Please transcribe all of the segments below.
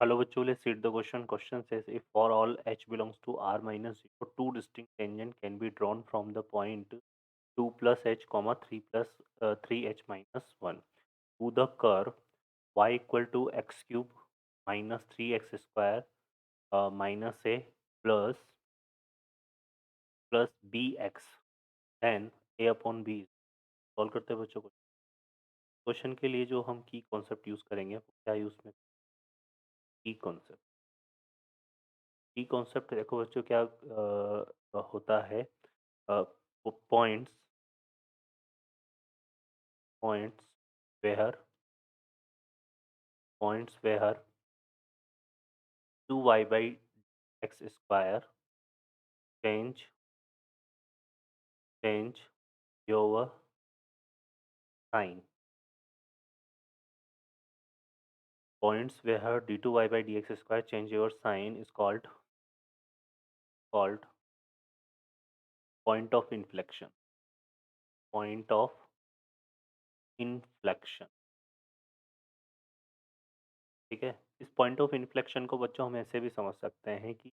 Hello, bachcho, let's read the question. Question says if for all h belongs to r minus 0, two distinct tangent can be drawn from the point 2 plus h, comma 3 plus 3h minus 1 to the curve y equal to x cube minus 3x square minus a plus bx then a upon b. Solve करते हैं बच्चों को। Question के लिए जो हम की concept use करेंगे वो क्या यूज़ में की कॉन्सेप्ट की कॉन्सेप्ट देखो बच्चों क्या होता है points points where points where 2y by x square change your sign. Points where d2y by dx square change your sign is called point of inflection. Point of inflection. ठीक है। इस point of inflection को बच्चों हम ऐसे भी समझ सकते हैं कि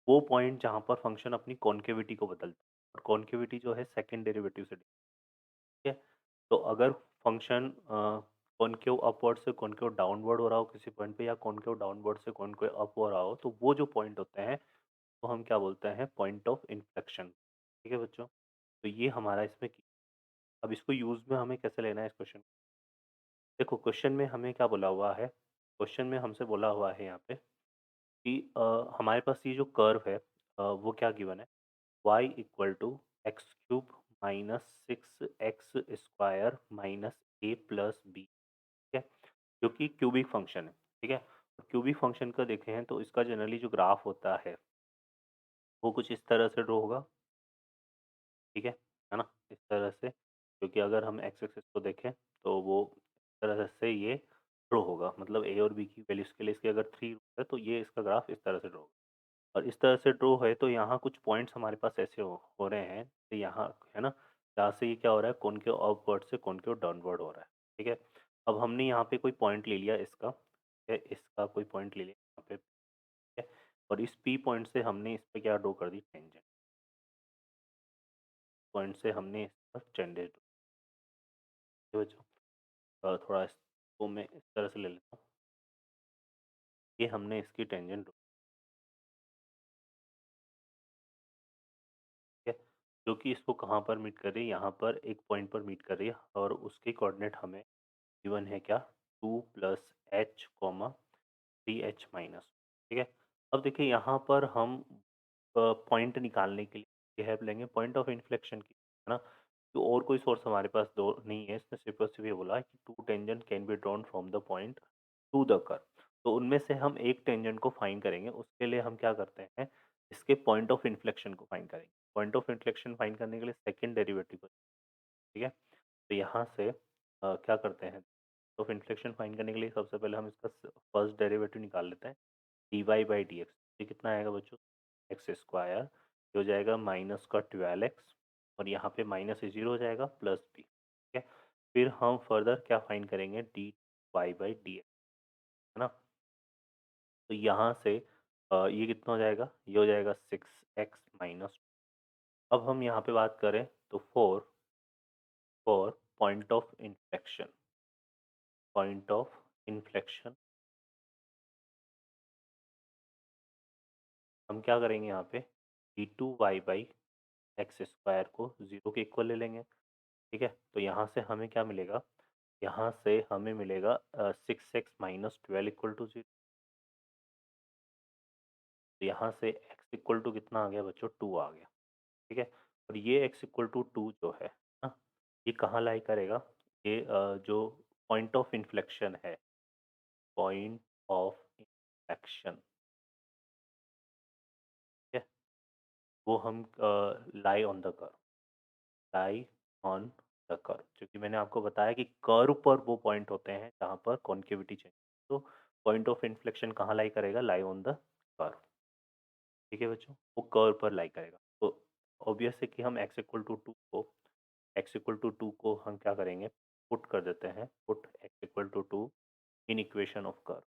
वो पॉइंट जहाँ पर फंक्शन अपनी कॉन्केविटी को बदलता है और कॉन्केविटी जो है सेकंड डेरिवेटिव से ठीक है। तो अगर फंक्शन कॉनकेव अपवर्ड से कॉनकेव डाउनवर्ड हो रहा हो किसी पॉइंट पे या कॉनकेव डाउनवर्ड से कॉनकेव अप हो रहा हो तो वो जो पॉइंट होते हैं तो हम क्या बोलते हैं पॉइंट ऑफ इन्फ्लेक्शन। ठीक है बच्चों। तो ये हमारा इसमें अब इसको यूज में हमें कैसे लेना है इस क्वेश्चन। देखो क्वेश्चन में हमें क्या बोला हुआ है। क्वेश्चन में हमसे बोला हुआ है यहाँ पे कि हमारे पास ये जो कर्व है वो क्या गिवन है y equal to X cube minus 6x square minus A plus B. ठीक है। जो कि क्यूबिक फंक्शन है। ठीक है। और क्यूबिक फंक्शन का देखें हैं तो इसका जनरली जो ग्राफ होता है वो कुछ इस तरह से ड्रॉ होगा। ठीक है ना। इस तरह से क्योंकि अगर हम एक्स एक्सिस को देखें तो वो इस तरह से ये ड्रॉ होगा मतलब ए और बी की वैल्यूज के लिए इसके अगर 3 है तो ये इसका ग्राफ इस तरह से ड्रॉ होगा। और इस तरह से ड्रॉ है तो यहाँ कुछ पॉइंट्स हमारे पास ऐसे हो रहे हैं तो यहाँ है ना जहाँ से ये क्या हो रहा है कॉनकेव अपवर्ड से कॉनकेव डाउनवर्ड हो रहा है। ठीक है। अब हमने यहाँ पे कोई पॉइंट ले लिया इसका ठीक है, इसका कोई पॉइंट ले लिया यहाँ पे ठीक है। और इस पी पॉइंट से हमने इस पे क्या ड्रॉ कर दी टेंजेंट पॉइंट से हमने इस पर टेंजेंट बच्चों थोड़ा इसको मैं इस तरह से ले लेता हूँ। ये हमने इसकी टेंजेंट ठीक है जो कि इसको कहाँ पर मीट कर रही है यहाँ पर एक पॉइंट पर मीट कर रही है और उसके कोऑर्डिनेट हमें गिवन है क्या 2 plus H comma 3h minus. ठीक है। अब देखिए यहाँ पर हम पॉइंट निकालने के लिए हेल्प लेंगे पॉइंट ऑफ इन्फ्लेक्शन की है ना। तो और कोई सोर्स हमारे पास दो नहीं है इसने सिर्फ और सिर्फ ये बोला है कि two tangent can be drawn from the point to the curve. तो उनमें से हम एक टेंजेंट को फाइंड करेंगे उसके लिए हम क्या करते हैं इसके पॉइंट ऑफ इन्फ्लेक्शन को फाइंड करेंगे। पॉइंट ऑफ इन्फ्लेक्शन फाइंड करने के लिए सेकेंड डेरिवेटिव को ठीक है। तो यहाँ से क्या करते हैं ऑफ इन्फ्लेक्शन फाइंड करने के लिए सबसे पहले हम इसका फर्स्ट डेरिवेटिव निकाल लेते हैं D Y by D X. ये कितना आएगा बच्चों एक्स स्क्वायर हो जाएगा माइनस का 12x और यहाँ पे माइनस 0 हो जाएगा प्लस बी। ठीक है। फिर हम फर्दर क्या फाइंड करेंगे D Y by D X है ना। तो यहाँ से ये कितना हो जाएगा ये हो जाएगा 6x माइनस। अब हम यहाँ पे बात करें तो फोर पॉइंट ऑफ इन्फ्लेक्शन हम क्या करेंगे यहाँ पे D two Y by X square को 0 के इक्वल ले लेंगे। ठीक है। तो यहाँ से हमें क्या मिलेगा यहाँ से हमें मिलेगा 6x माइनस 12 इक्वल टू 0। तो यहाँ से x इक्वल टू कितना आ गया बच्चों 2 आ गया। ठीक है। और ये x इक्वल टू 2 जो है ना ये कहाँ लाई करेगा ये जो पॉइंट ऑफ इन्फ्लेक्शन है पॉइंट ऑफ इन्फ्लेक्शन ठीक है वो हम lie on the curve lie on the curve क्योंकि मैंने आपको बताया कि कर्व पर वो पॉइंट होते हैं जहाँ पर कॉन्केविटी चेंज तो पॉइंट ऑफ इन्फ्लेक्शन कहाँ लाई करेगा लाई ऑन द कर्व। ठीक है बच्चों वो कर्व पर लाई करेगा। तो ऑब्वियस है कि हम x इक्वल टू 2 को हम क्या करेंगे पुट कर देते हैं put x equal to 2 in equation of curve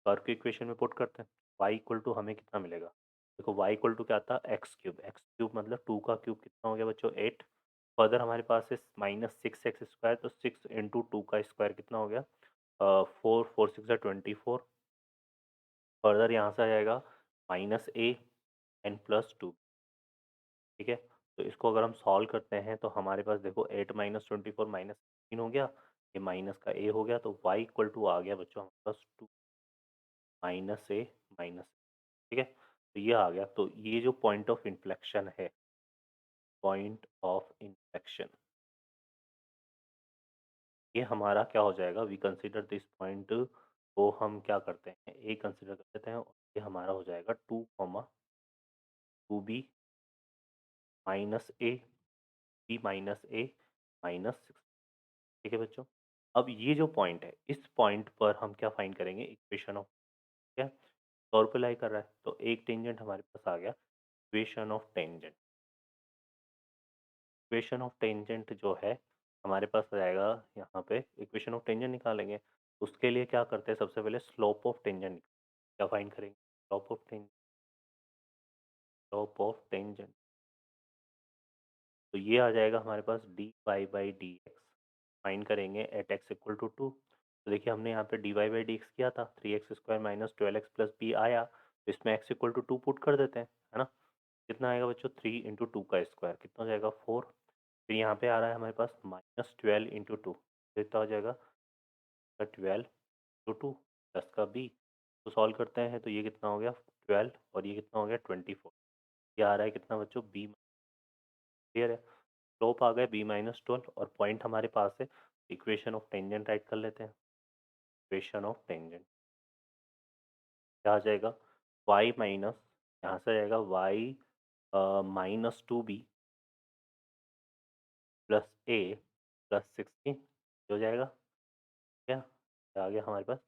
curve की इक्वेशन में पुट करते हैं। y इक्वल टू हमें कितना मिलेगा? देखो y इक्वल टू क्या था? एक्स क्यूब मतलब 2 का क्यूब कितना हो गया बच्चों? 8। फर्दर हमारे पास है -6x² तो 6 इंटू 2 का स्क्वायर कितना हो गया? 4 4 6 24। फर्दर यहाँ से आ जाएगा -a n+2। ठीक है, तो इसको अगर हम सॉल्व करते हैं तो हमारे पास देखो 8 -24 -3 हो गया, ये माइनस का a हो गया, तो y इक्वल टू आ गया बच्चों हमारे पास 2 -a माइनस। ठीक है, तो ये आ गया। तो ये जो पॉइंट ऑफ इन्फ्लेक्शन है, पॉइंट ऑफ इन्फ्लेक्शन, ये हमारा क्या हो जाएगा? वी कंसीडर दिस पॉइंट को हम क्या करते हैं? ए कंसीडर कर लेते हैं और ये हमारा हो जाएगा 2, 2b -a b -a -6। ठीक है बच्चों, अब ये जो पॉइंट है, इस पॉइंट पर हम क्या फाइंड करेंगे? इक्वेशन ऑफ, क्या तौर पे लाई कर रहा है, तो एक टेंजेंट हमारे पास आ गया, equation of tangent. Equation of tangent जो है हमारे पास आ जाएगा, यहाँ पे इक्वेशन ऑफ टेंजेंट निकालेंगे। उसके लिए क्या करते हैं? सबसे पहले स्लोप ऑफ टेंजेंट क्या फाइंड करेंगे? Slope of tangent, slope of tangent, तो ये आ जाएगा हमारे पास dy/dx। फाइंड करेंगे एट x इक्वल टू 2। तो देखिए हमने यहाँ पे dy/dx किया था, 3x² minus 12x plus B आया, तो इसमें x इक्वल टू 2 पुट कर देते हैं, है ना? कितना आएगा बच्चों? 3 इंटू 2 का स्क्वायर कितना हो जाएगा? 4। फिर यहाँ पे आ रहा है हमारे पास -12 इंटू 2, कितना हो जाएगा? 12 इंटू 2 प्लस का b, तो सॉल्व करते हैं तो ये कितना हो गया? 12 और ये कितना हो गया? 24। ये आ रहा है कितना बच्चों? b। क्लियर है? स्लोप आ गया b-12 और पॉइंट हमारे पास है। इक्वेशन ऑफ टेंजेंट राइट कर लेते हैं। इक्वेशन ऑफ टेंजेंट क्या आ जाएगा? y माइनस, यहाँ से आ जाएगा y -2b plus a plus 16 हो जाएगा क्या? ये आ गया हमारे पास।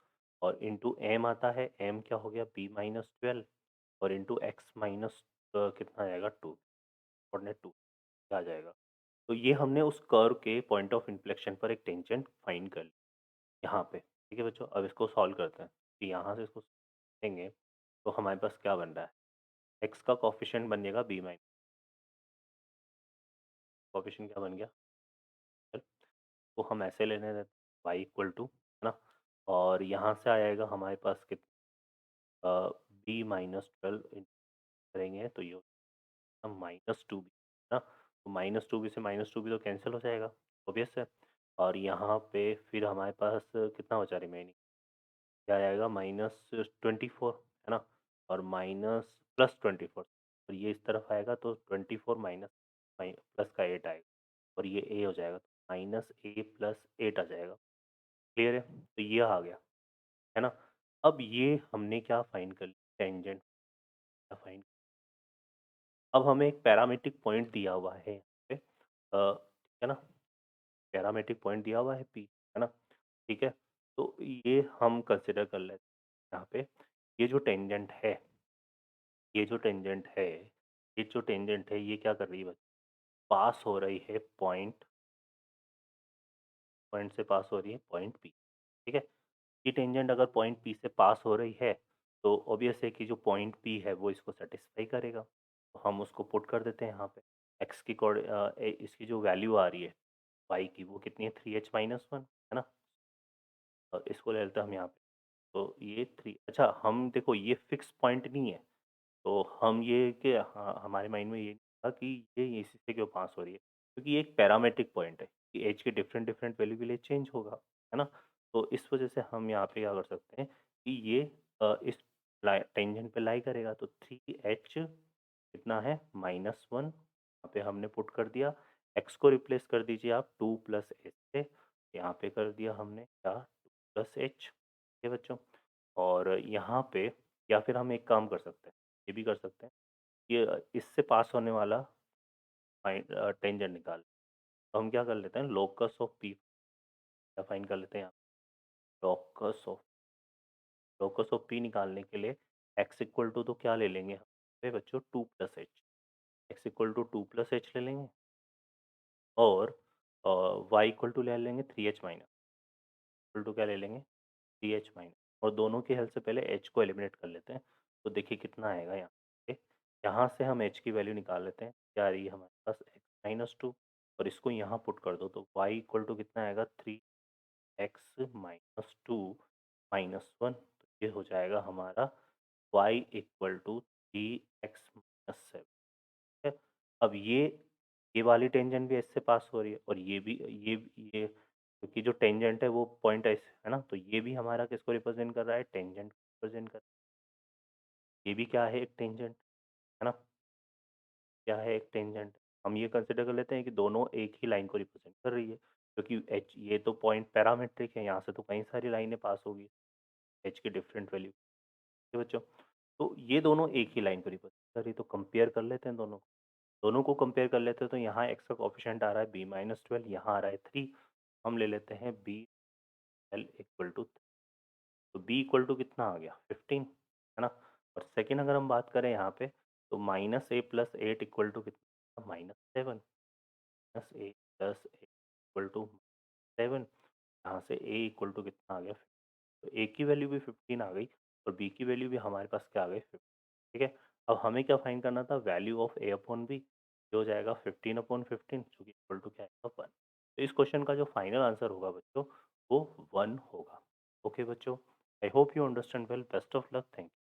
और इंटू m आता है, m क्या हो गया? b-12 और इंटू x माइनस कितना आ जाएगा? 2, कोऑर्डिनेट 2 आ जाएगा। तो ये हमने उस कर्व के पॉइंट ऑफ इन्फ्लेक्शन पर एक टेंजेंट फाइंड कर लिया यहाँ पे। ठीक है बच्चों, अब इसको सॉल्व करते हैं। तो यहाँ से इसको देंगे तो हमारे पास क्या बन रहा है? एक्स का कॉफिशिएंट बन जाएगा बी माइनस, कॉफिशिएंट क्या बन गया? तो हम ऐसे लेने देते वाई इक्वल टू, है ना? और यहाँ से आ जाएगा हमारे पास b-12 करेंगे तो ये -2b, है ना? तो -2b से -2b तो कैंसिल हो जाएगा, ऑब्वियस है। और यहाँ पे फिर हमारे पास कितना बचा रिमेनिंग? क्या आएगा? -24, है ना? और माइनस प्लस 24, और ये इस तरफ आएगा तो 24 माइनस प्लस का 8 आएगा, और ये ए हो जाएगा, तो -a+8 आ जाएगा। क्लियर है? तो ये आ गया, है ना? अब ये हमने क्या फाइंड कर लिया? टेंजेंट क्या फाइंड। अब हमें एक पैरामीट्रिक पॉइंट दिया हुआ है यहाँ पे, ठीक है ना? पैरामीट्रिक पॉइंट दिया हुआ है पी, है ना? ठीक है, तो ये हम कंसिडर कर लेते हैं यहाँ पे। ये जो टेंजेंट है, ये जो टेंजेंट है, ये जो टेंजेंट है, ये क्या कर रही है बच्चों? पास हो रही है पॉइंट, पॉइंट से पास हो रही है पॉइंट पी। ठीक है, ये टेंजेंट अगर पॉइंट पी से पास हो रही है तो ऑब्वियस है कि जो पॉइंट पी है वो इसको सेटिस्फाई करेगा, तो हम उसको पुट कर देते हैं यहाँ पे। एक्स की इसकी जो वैल्यू आ रही है वाई की, वो कितनी है? 3h-1, है ना? और इसको ले लेते हैं हम यहाँ पे, तो ये 3, अच्छा हम देखो ये फिक्स पॉइंट नहीं है, तो हम ये कि हाँ, हमारे माइंड में ये था कि ये इसी से क्यों पास हो रही है, क्योंकि ये एक पैरामीट्रिक पॉइंट है कि एज के डिफरेंट डिफरेंट वैल्यू के लिए चेंज होगा, है ना? तो इस वजह से हम यहाँ पे क्या कर सकते हैं कि ये इस टेंजेंट पे लाई करेगा, तो 3h कितना है? -1, यहाँ पे हमने पुट कर दिया। एक्स को रिप्लेस कर दीजिए आप 2 प्लस एच से, यहाँ पे कर दिया हमने क्या? 2 प्लस एच। ठीक है बच्चों, और यहाँ पे या फिर हम एक काम कर सकते हैं, ये भी कर सकते हैं, ये इससे पास होने वाला टेंजेंट निकाल, तो हम क्या कर लेते हैं? लोकस ऑफ पी क्या फाइंड कर लेते हैं यहाँ। Locus of, locus of P निकालने के लिए एक्स इक्वल टू तो क्या ले लेंगे हम पे बच्चों? 2 + h। X equal to 2 + h ले लेंगे, और वाई इक्वल टू ले लेंगे 3h माइनस, इक्वल टू क्या ले लेंगे? 3h minus. और दोनों की हेल्प से पहले एच को एलिमिनेट कर लेते हैं। तो देखिए कितना आएगा यहाँ पे, यहाँ से हम एच की वैल्यू निकाल लेते हैं, क्या आ रही है हमारे पास x-2, और इसको यहाँ पुट कर दो तो y इक्वल टू कितना आएगा 3x-2 - 1, तो ये हो जाएगा हमारा y इक्वल टू 3x-7। है। अब ये वाली टेंजेंट भी इससे पास हो रही है, और ये भी, ये क्योंकि जो टेंजेंट है वो पॉइंट ऐसे है ना, तो ये भी हमारा किसको रिप्रेजेंट कर रहा है, टेंजेंट को रिप्रेजेंट कर रहा है। ये भी क्या है, एक टेंजेंट है ना, क्या है, एक टेंजेंट। हम ये कंसिडर कर लेते हैं कि दोनों एक ही लाइन को रिप्रेजेंट कर रही है, क्योंकि एच, ये तो पॉइंट पैरामेट्रिक है, यहाँ से तो कई सारी लाइनें पास होगी एच की डिफरेंट वैल्यू। ठीक है बच्चों, तो ये दोनों एक ही लाइन को रिप्रेजेंट कर रही है, तो कंपेयर कर लेते हैं दोनों को। दोनों को कंपेयर कर लेते हैं, तो यहाँ एक्स का कोफिशिएंट आ रहा है b-12, यहाँ आ रहा है 3। हम ले लेते हैं बी एल इक्वल टू, तो b इक्वल टू कितना आ गया 15, है ना। और सेकेंड अगर हम बात करें यहाँ पे, तो -a+8 इक्वल टू कितना, -7, -a+8 इक्वल टू 7। यहाँ से a इक्वल टू कितना आ गया, तो a की वैल्यू भी 15 आ गई, और b की वैल्यू भी हमारे पास क्या आ गई 15। ठीक है, अब हमें क्या फाइंड करना था, value of a upon b, जो हो जाएगा 15/15, जो कि इक्वल टू क्या आएगा 1। तो इस क्वेश्चन का जो फाइनल आंसर होगा बच्चों, वो 1 होगा। ओके बच्चों, I hope you understand well, best of luck, thank you.